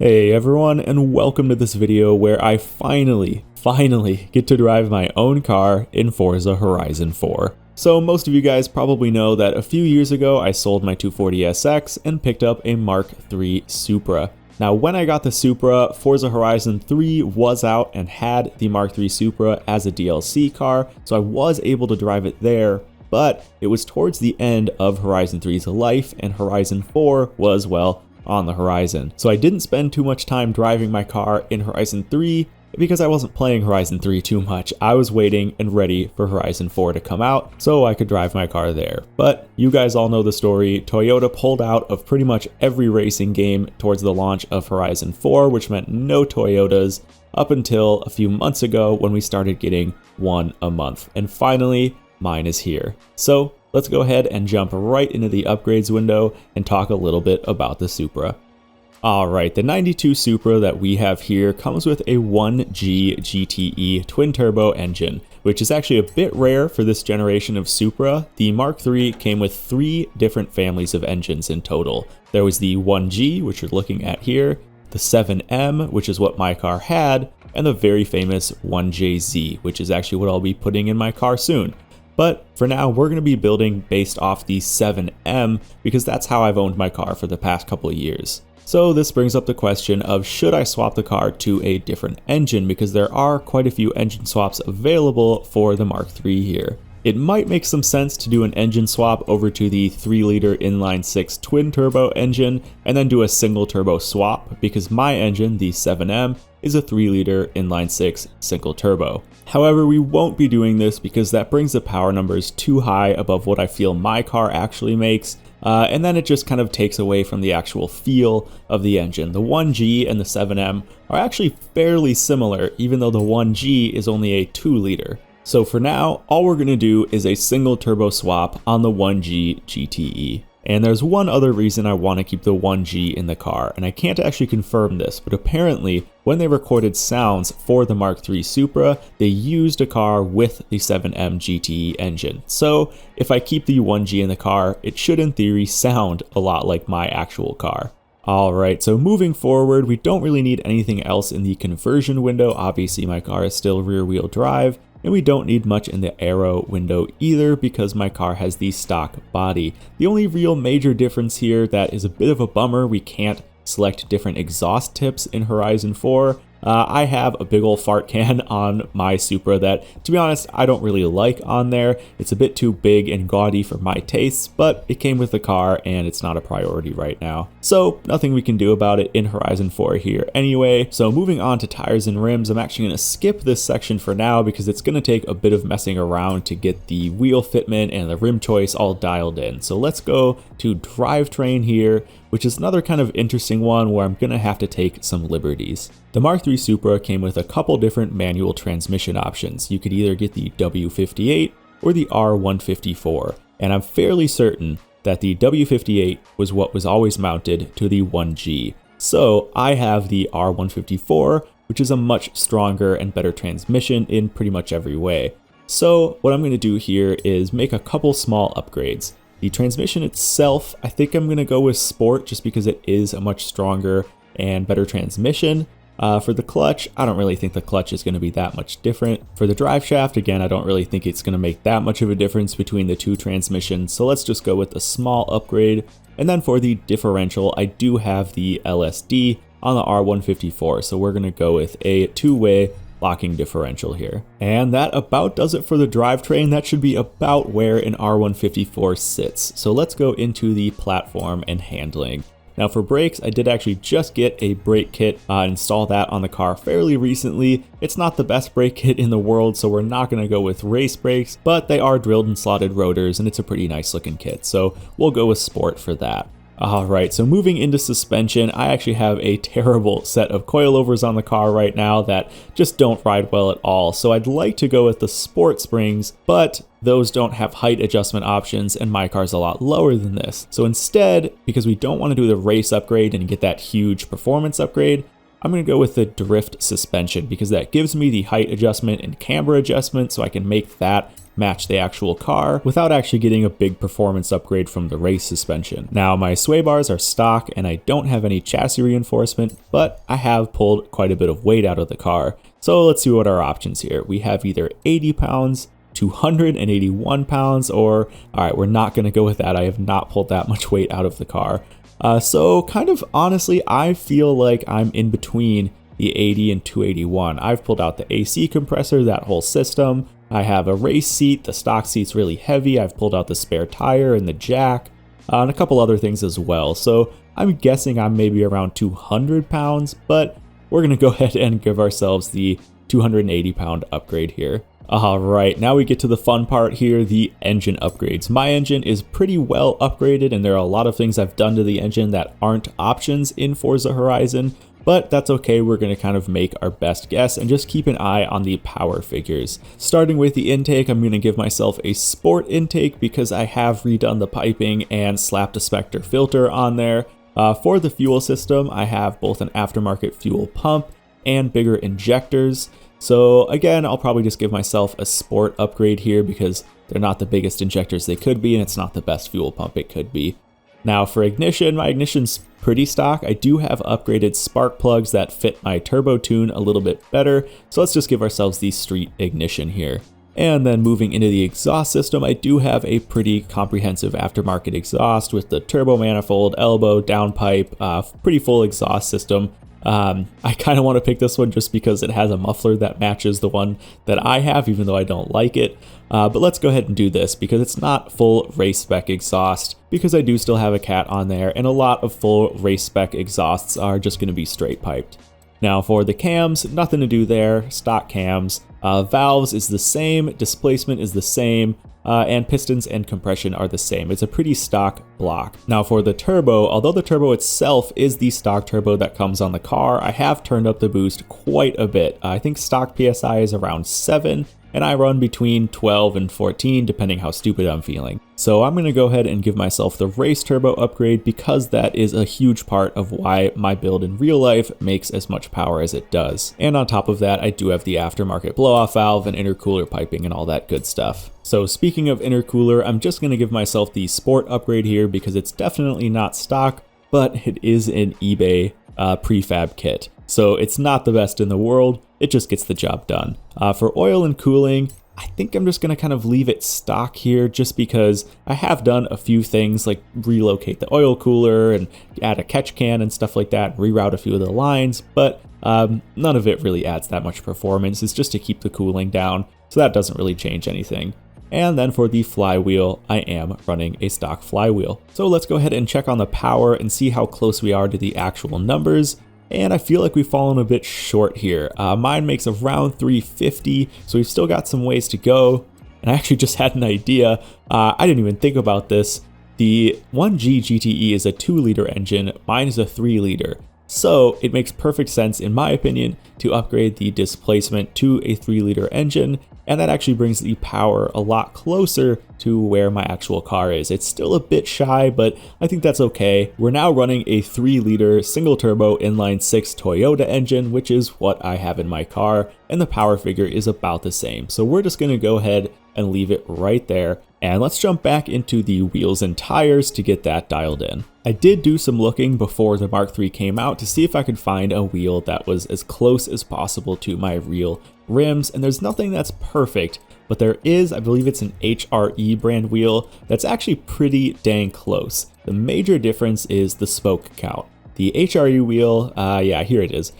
Hey everyone, and welcome to this video where I finally get to drive my own car in Forza Horizon 4. So most of you guys probably know that a few years ago I sold my 240SX and picked up a Mark III Supra. Now when I got the Supra, Forza Horizon 3 was out and had the Mark III Supra as a DLC car, so I was able to drive it there. But it was towards the end of Horizon 3's life, and Horizon 4 was, well, on the horizon. So I didn't spend too much time driving my car in Horizon 3 because I wasn't playing Horizon 3 too much. I was waiting and ready for Horizon 4 to come out so I could drive my car there. But you guys all know the story. Toyota pulled out of pretty much every racing game towards the launch of Horizon 4, which meant no Toyotas up until a few months ago when we started getting one a month. And finally, mine is here. So let's go ahead and jump right into the upgrades window and talk a little bit about the Supra. Alright, the 92 Supra that we have here comes with a 1G GTE twin-turbo engine, which is actually a bit rare for this generation of Supra. The Mark III came with 3 different families of engines in total. There was the 1G, which you're looking at here, the 7M, which is what my car had, and the very famous 1JZ, which is actually what I'll be putting in my car soon. But for now, we're going to be building based off the 7M because that's how I've owned my car for the past couple of years. So this brings up the question of should I swap the car to a different engine, because there are quite a few engine swaps available for the Mark III here. It might make some sense to do an engine swap over to the 3-liter inline-6 twin-turbo engine and then do a single-turbo swap, because my engine, the 7M, is a 3-liter inline-6 single-turbo. However, we won't be doing this because that brings the power numbers too high above what I feel my car actually makes, and then it just kind of takes away from the actual feel of the engine. The 1G and the 7M are actually fairly similar, even though the 1G is only a 2-liter. So for now, all we're going to do is a single turbo swap on the 1G GTE. And there's one other reason I want to keep the 1G in the car, and I can't actually confirm this, but apparently when they recorded sounds for the Mark III Supra, they used a car with the 7M GTE engine. So if I keep the 1G in the car, it should in theory sound a lot like my actual car. Alright, so moving forward, we don't really need anything else in the conversion window. Obviously my car is still rear wheel drive. And we don't need much in the aero window either because my car has the stock body. The only real major difference here that is a bit of a bummer, we can't select different exhaust tips in Horizon 4. I have a big old fart can on my Supra that, to be honest, I don't really like on there. It's a bit too big and gaudy for my tastes, but it came with the car and it's not a priority right now. So nothing we can do about it in Horizon 4 here anyway. So moving on to tires and rims, I'm actually going to skip this section for now because it's going to take a bit of messing around to get the wheel fitment and the rim choice all dialed in. So let's go to drivetrain here, which is another kind of interesting one where I'm going to have to take some liberties. The Mark III Supra came with a couple different manual transmission options. You could either get the W58 or the R154, and I'm fairly certain that the W58 was what was always mounted to the 1G. So I have the R154, which is a much stronger and better transmission in pretty much every way. So what I'm going to do here is make a couple small upgrades. The transmission itself, I think I'm going to go with Sport just because it is a much stronger and better transmission. For the clutch, I don't really think the clutch is going to be that much different. For the drive shaft, again, I don't really think it's going to make that much of a difference between the two transmissions, so let's just go with a small upgrade. And then for the differential, I do have the LSD on the R154, so we're going to go with a 2-way locking differential here. And that about does it for the drivetrain. That should be about where an R154 sits. So let's go into the platform and handling. Now for brakes, I did actually just get a brake kit, install that on the car fairly recently. It's not the best brake kit in the world, so we're not going to go with race brakes, but they are drilled and slotted rotors and it's a pretty nice looking kit. So we'll go with Sport for that. Alright, so moving into suspension, I actually have a terrible set of coilovers on the car right now that just don't ride well at all. So I'd like to go with the Sport springs, but those don't have height adjustment options and my car's a lot lower than this. So instead, because we don't want to do the race upgrade and get that huge performance upgrade, I'm going to go with the drift suspension because that gives me the height adjustment and camber adjustment so I can make that match the actual car without actually getting a big performance upgrade from the race suspension. Now my sway bars are stock and I don't have any chassis reinforcement, but I have pulled quite a bit of weight out of the car. So let's see what our options here. We have either 80 pounds, 281 pounds, or all right, we're not going to go with that. I have not pulled that much weight out of the car. So kind of honestly, I feel like I'm in between the 80 and 281. I've pulled out the AC compressor, that whole system. I have a race seat. The stock seat's really heavy. I've pulled out the spare tire and the jack, and a couple other things as well. So I'm guessing I'm maybe around 200 pounds, but we're going to go ahead and give ourselves the 280 pound upgrade here. Alright, now we get to the fun part here, the engine upgrades. My engine is pretty well upgraded and there are a lot of things I've done to the engine that aren't options in Forza Horizon, but that's okay. We're going to kind of make our best guess and just keep an eye on the power figures. Starting with the intake, I'm going to give myself a sport intake because I have redone the piping and slapped a Spectre filter on there. For the fuel system, I have both an aftermarket fuel pump and bigger injectors. So again, I'll probably just give myself a sport upgrade here because they're not the biggest injectors they could be and it's not the best fuel pump it could be. Now for ignition, my ignition's pretty stock. I do have upgraded spark plugs that fit my turbo tune a little bit better. So let's just give ourselves the street ignition here. And then moving into the exhaust system, I do have a pretty comprehensive aftermarket exhaust with the turbo manifold, elbow, downpipe, pretty full exhaust system. I kind of want to pick this one just because it has a muffler that matches the one that I have, even though I don't like it. But let's go ahead and do this because it's not full race spec exhaust, because I do still have a cat on there, and a lot of full race spec exhausts are just going to be straight piped. Now for the cams, nothing to do there, stock cams. Valves is the same, displacement is the same, and pistons and compression are the same. It's a pretty stock block. Now for the turbo, although the turbo itself is the stock turbo that comes on the car, I have turned up the boost quite a bit. I think stock PSI is around 7, and I run between 12 and 14 depending how stupid I'm feeling. So I'm going to go ahead and give myself the race turbo upgrade because that is a huge part of why my build in real life makes as much power as it does. And on top of that, I do have the aftermarket blow-off valve and intercooler piping and all that good stuff. So speaking of intercooler, I'm just going to give myself the sport upgrade here because it's definitely not stock, but it is an eBay prefab kit. So it's not the best in the world, it just gets the job done. For oil and cooling, I think I'm just going to kind of leave it stock here just because I have done a few things like relocate the oil cooler and add a catch can and stuff like that, reroute a few of the lines, but none of it really adds that much performance. It's just to keep the cooling down, so that doesn't really change anything. And then for the flywheel, I am running a stock flywheel. So let's go ahead and check on the power and see how close we are to the actual numbers. And I feel like we've fallen a bit short here. Mine makes around 350, so we've still got some ways to go. And I actually just had an idea. I didn't even think about this. The 1G GTE is a 2-liter engine, mine is a 3-liter. So it makes perfect sense, in my opinion, to upgrade the displacement to a 3-liter engine, and that actually brings the power a lot closer to where my actual car is. It's still a bit shy, but I think that's okay. We're now running a 3-liter single turbo inline 6 Toyota engine, which is what I have in my car, and the power figure is about the same. So we're just gonna go ahead and leave it right there. And let's jump back into the wheels and tires to get that dialed in. I did do some looking before the Mark III came out to see if I could find a wheel that was as close as possible to my real rims, and there's nothing that's perfect, but there is, I believe it's an HRE brand wheel that's actually pretty dang close. The major difference is the spoke count. The HRE wheel, yeah, here it is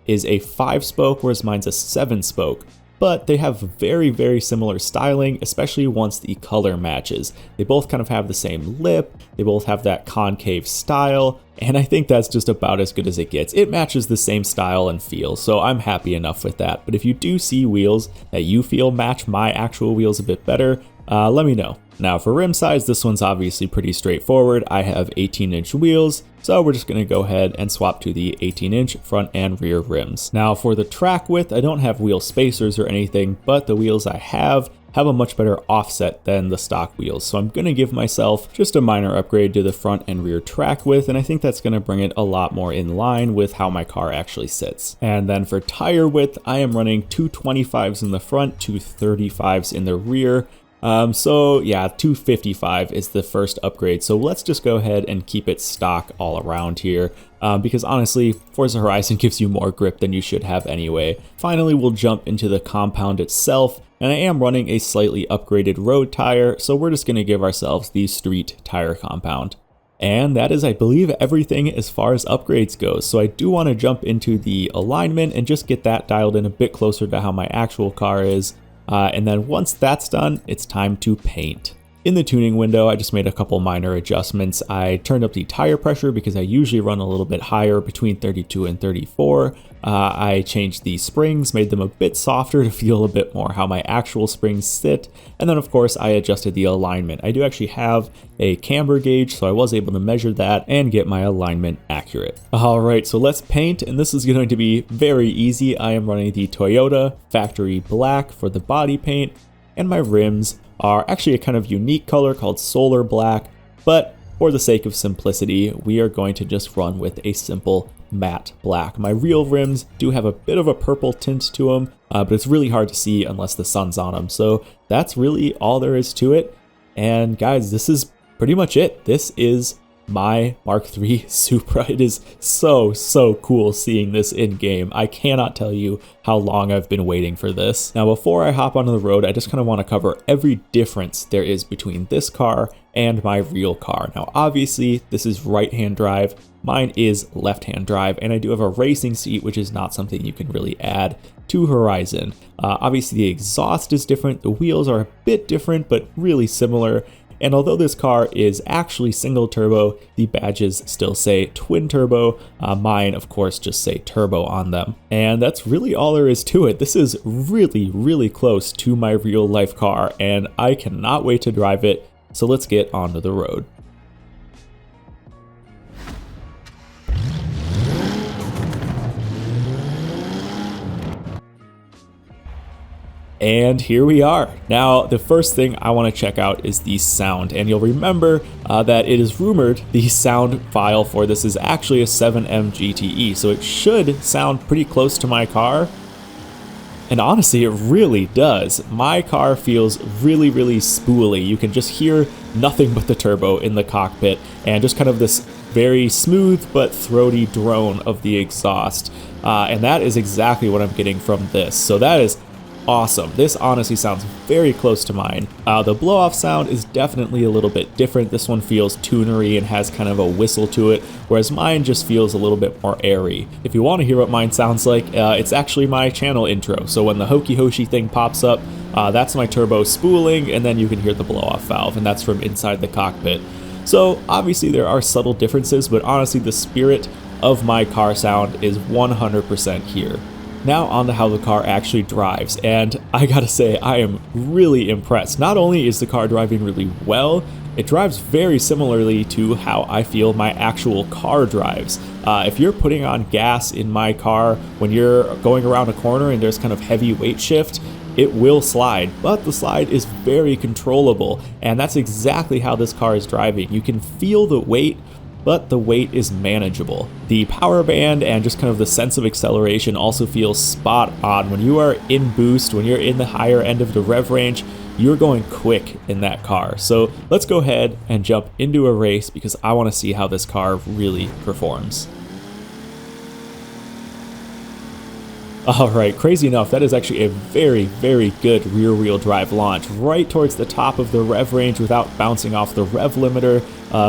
a 5-spoke, whereas mine's a 7-spoke. But they have very, very similar styling, especially once the color matches. They both kind of have the same lip, they both have that concave style, and I think that's just about as good as it gets. It matches the same style and feel, so I'm happy enough with that. But if you do see wheels that you feel match my actual wheels a bit better, let me know. Now for rim size, this one's obviously pretty straightforward. I have 18-inch wheels, so we're just going to go ahead and swap to the 18-inch front and rear rims. Now for the track width, I don't have wheel spacers or anything, but the wheels I have a much better offset than the stock wheels. So I'm going to give myself just a minor upgrade to the front and rear track width, and I think that's going to bring it a lot more in line with how my car actually sits. And then for tire width, I am running 225s in the front, 235s in the rear. So yeah, 255 is the first upgrade. So let's just go ahead and keep it stock all around here. Because honestly, Forza Horizon gives you more grip than you should have anyway. Finally, we'll jump into the compound itself. And I am running a slightly upgraded road tire, so we're just going to give ourselves the street tire compound. And that is, I believe, everything as far as upgrades goes. So I do want to jump into the alignment and just get that dialed in a bit closer to how my actual car is. And then once that's done, it's time to paint. In the tuning window, I just made a couple minor adjustments. I turned up the tire pressure because I usually run a little bit higher, between 32 and 34. I changed the springs, made them a bit softer to feel a bit more how my actual springs sit. And then of course I adjusted the alignment. I do actually have a camber gauge, so I was able to measure that and get my alignment accurate. Alright, so let's paint, and this is going to be very easy. I am running the Toyota Factory Black for the body paint, and my rims are actually a kind of unique color called Solar Black, but for the sake of simplicity, we are going to just run with a simple matte black. My real rims do have a bit of a purple tint to them, but it's really hard to see unless the sun's on them. So that's really all there is to it. And guys, this is pretty much it. This is my Mark III Supra. It is so cool seeing this in game. I cannot tell you how long I've been waiting for this. Now before I hop onto the road, I just kind of want to cover every difference there is between this car and my real car. Now obviously this is right-hand drive, mine is left-hand drive, and I do have a racing seat, which is not something you can really add to Horizon. Obviously the exhaust is different, the wheels are a bit different but really similar. And although this car is actually single turbo, the badges still say twin turbo. Mine, of course, just say turbo on them. And that's really all there is to it. This is really close to my real life car, and I cannot wait to drive it. So let's get onto the road. And here we are. Now, the first thing I want to check out is the sound, and you'll remember that it is rumored the sound file for this is actually a 7M GTE, so it should sound pretty close to my car. And honestly, it really does. My car feels really spooly. You can just hear nothing but the turbo in the cockpit, and just kind of this very smooth but throaty drone of the exhaust. And that is exactly what I'm getting from this. So that is awesome. This honestly sounds very close to mine. The blow-off sound is definitely a little bit different. This one feels tunery and has kind of a whistle to it, whereas mine just feels a little bit more airy. If you want to hear what mine sounds like, it's actually my channel intro. So when the HokiHoshi thing pops up, that's my turbo spooling, and then you can hear the blow-off valve, and that's from inside the cockpit. So obviously there are subtle differences, but honestly the spirit of my car sound is 100% here. Now on to how the car actually drives, and I gotta say I am really impressed. Not only is the car driving really well, it drives very similarly to how I feel my actual car drives. If you're putting on gas in my car when you're going around a corner and there's kind of heavy weight shift, it will slide, but the slide is very controllable, and that's exactly how this car is driving. You can feel the weight, but the weight is manageable. The power band and just kind of the sense of acceleration also feels spot on. When you are in boost, when you're in the higher end of the rev range, you're going quick in that car. So let's go ahead and jump into a race because I want to see how this car really performs. Alright, crazy enough, that is actually a very good rear-wheel drive launch, right towards the top of the rev range without bouncing off the rev limiter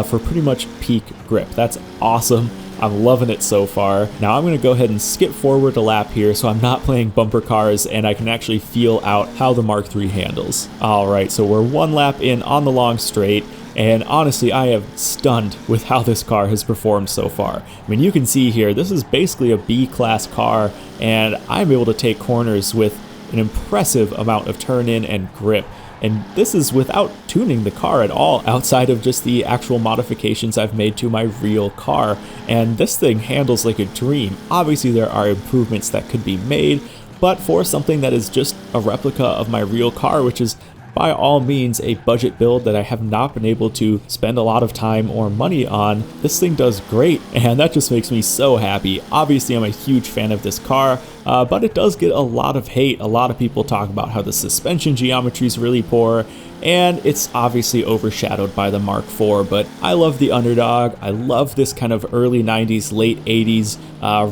for pretty much peak grip. That's awesome. I'm loving it so far. Now I'm going to go ahead and skip forward a lap here so I'm not playing bumper cars and I can actually feel out how the Mark III handles. Alright, so we're one lap in on the long straight. And honestly, I am stunned with how this car has performed so far. I mean, you can see here, this is basically a B-class car, and I'm able to take corners with an impressive amount of turn-in and grip. And this is without tuning the car at all, outside of just the actual modifications I've made to my real car. And this thing handles like a dream. Obviously, there are improvements that could be made, but for something that is just a replica of my real car, which is by all means a budget build that I have not been able to spend a lot of time or money on, this thing does great, and that just makes me so happy. Obviously, I'm a huge fan of this car, but it does get a lot of hate. A lot of people talk about how the suspension geometry is really poor, and it's obviously overshadowed by the Mark IV, but I love the Underdog. I love this kind of early 90s, late 80s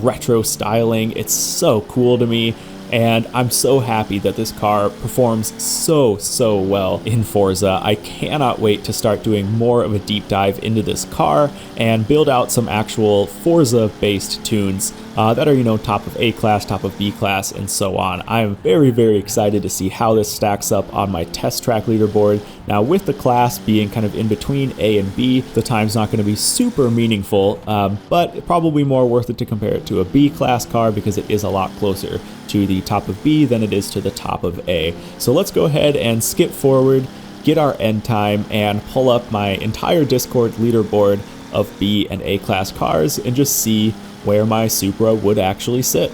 retro styling. It's so cool to me. And I'm so happy that this car performs so well in Forza. I cannot wait to start doing more of a deep dive into this car and build out some actual Forza-based tunes that are, you know, top of A class, top of B class, and so on. I'm very excited to see how this stacks up on my test track leaderboard. Now, with the class being kind of in between A and B, the time's not going to be super meaningful, but probably more worth it to compare it to a B class car because it is a lot closer to the top of B than it is to the top of A. So let's go ahead and skip forward, get our end time, and pull up my entire Discord leaderboard of B and A class cars and just see where my Supra would actually sit.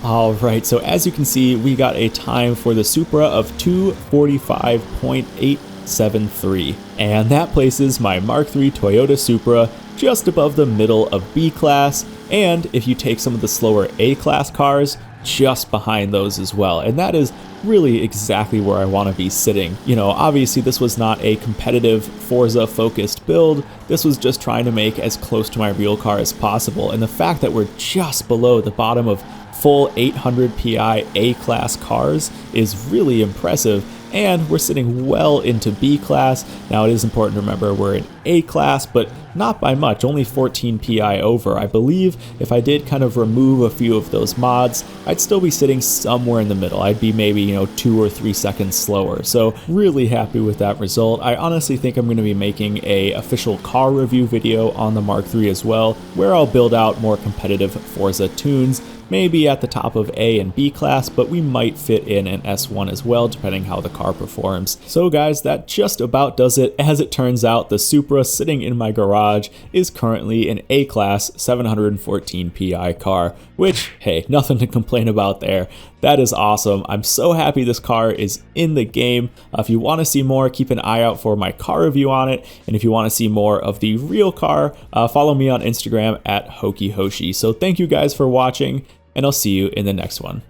Alright, so as you can see, we got a time for the Supra of 2:45.873, and that places my Mark III Toyota Supra just above the middle of B class, and if you take some of the slower A class cars, just behind those as well. And that is really exactly where I want to be sitting. You know, obviously this was not a competitive Forza focused build. This was just trying to make as close to my real car as possible. And the fact that we're just below the bottom of full 800 PI A class cars is really impressive. And we're sitting well into B class. Now it is important to remember we're in A class, but not by much, only 14 PI over. I believe if I did kind of remove a few of those mods, I'd still be sitting somewhere in the middle. I'd be maybe, you know, 2 or 3 seconds slower. So really happy with that result. I honestly think I'm going to be making a official car review video on the Mark III as well, where I'll build out more competitive Forza tunes, maybe at the top of A and B class, but we might fit in an S1 as well, depending how the car performs. So guys, that just about does it. As it turns out, the Supra sitting in my garage is currently an A class 714 PI car, which, hey, nothing to complain about there. That is awesome. I'm so happy this car is in the game. If you want to see more, keep an eye out for my car review on it. And if you want to see more of the real car, follow me on Instagram at HokiHoshi. So thank you guys for watching, and I'll see you in the next one.